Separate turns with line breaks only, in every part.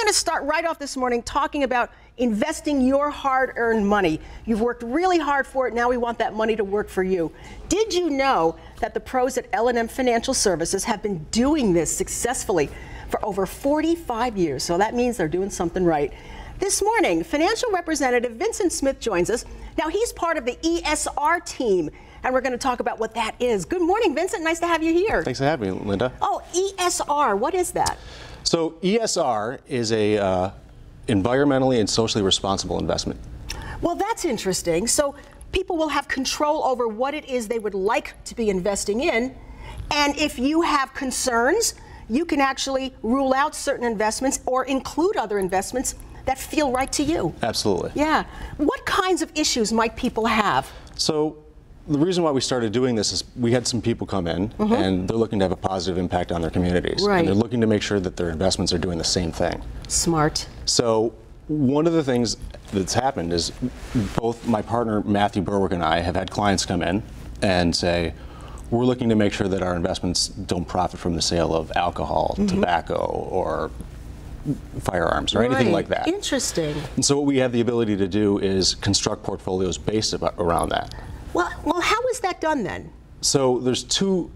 going to start right off this morning talking about investing your hard-earned money. You've worked really hard for it. Now we want that money to work for you. Did you know that the pros at L&M Financial Services have been doing this successfully for over 45 years? So that means they're doing something right. This morning, financial representative Vincent Smith joins us. Now, he's part of the ESR team, and we're going to talk about what that is. Good morning, Vincent. Nice to have you here.
Thanks for having me, Linda.
Oh, ESR, what is that?
So ESR is a environmentally and socially responsible investment.
Well, that's interesting. So people will have control over what it is they would like to be investing in, and if you have concerns, you can actually rule out certain investments or include other investments that feel right to you.
Absolutely.
Yeah. What kinds of issues might people have?
So the reason why we started doing this is we had some people come in and they're looking to have a positive impact on their communities.
Right.
And they're looking to make sure that their investments are doing the same thing.
Smart.
So one of the things that's happened is both my partner Matthew Berwick and I have had clients come in and say, we're looking to make sure that our investments don't profit from the sale of alcohol, tobacco, or firearms or anything like that.
Interesting.
And so what we have the ability to do is construct portfolios based around that.
Well, how is that done then?
So there's two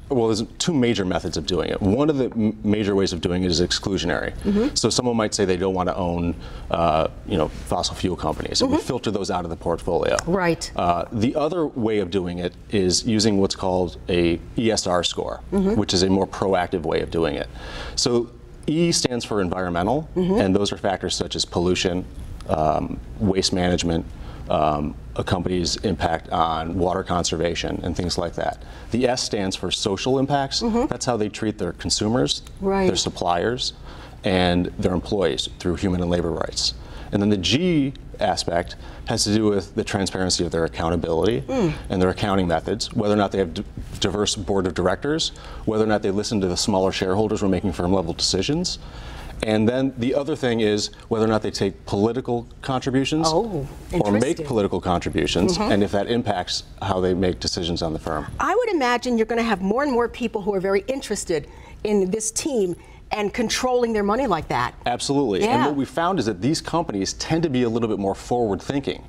major methods of doing it. One of the major ways of doing it is exclusionary. So someone might say they don't want to own, fossil fuel companies, and we filter those out of the portfolio.
Right.
The other way of doing it is using what's called a ESR score, which is a more proactive way of doing it. So E stands for environmental, and those are factors such as pollution, waste management, a company's impact on water conservation and things like that. The S stands for social impacts. That's how they treat their consumers, their suppliers, and their employees through human and labor rights. And then the G aspect has to do with the transparency of their accountability and their accounting methods, whether or not they have diverse board of directors, whether or not they listen to the smaller shareholders when making firm level decisions. And then the other thing is whether or not they take political contributions or make political contributions, and if that impacts how they make decisions on the firm.
I would imagine you're going to have more and more people who are very interested in this team and controlling their money like that.
Absolutely. Yeah. And what we found is that these companies tend to be a little bit more forward thinking,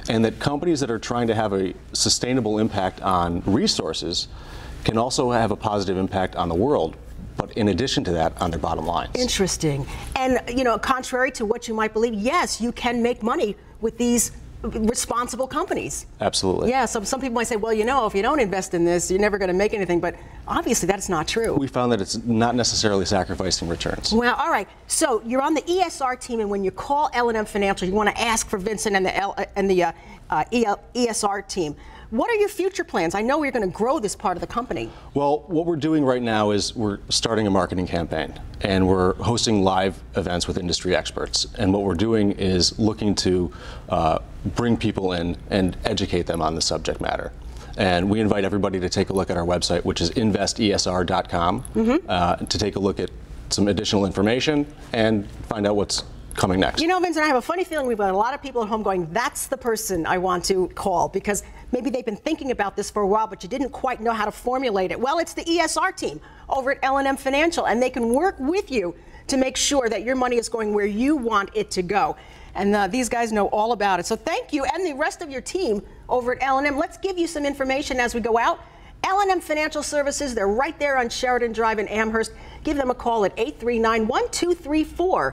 and that companies that are trying to have a sustainable impact on resources can also have a positive impact on the world, but in addition to that, on their bottom lines.
Interesting. And, contrary to what you might believe, yes, you can make money with these responsible companies.
Absolutely.
Yeah, some people might say, well, if you don't invest in this, you're never going to make anything, but obviously that's not true.
We found that it's not necessarily sacrificing returns.
Well, all right. So you're on the ESR team, and when you call L&M Financial, you want to ask for Vincent and the ESR team. What are your future plans? I know you're going to grow this part of the company.
Well, what we're doing right now is we're starting a marketing campaign, and we're hosting live events with industry experts. And what we're doing is looking to bring people in and educate them on the subject matter. And we invite everybody to take a look at our website, which is investesr.com, to take a look at some additional information and find out what's coming next. Vincent,
I have a funny feeling we've got a lot of people at home going, that's the person I want to call, because maybe they've been thinking about this for a while, but you didn't quite know how to formulate it. Well, it's the ESR team over at L&M Financial, and they can work with you to make sure that your money is going where you want it to go. And these guys know all about it. So thank you, and the rest of your team over at L&M. Let's give you some information as we go out. L&M Financial Services, they're right there on Sheridan Drive in Amherst. Give them a call at 839-1234.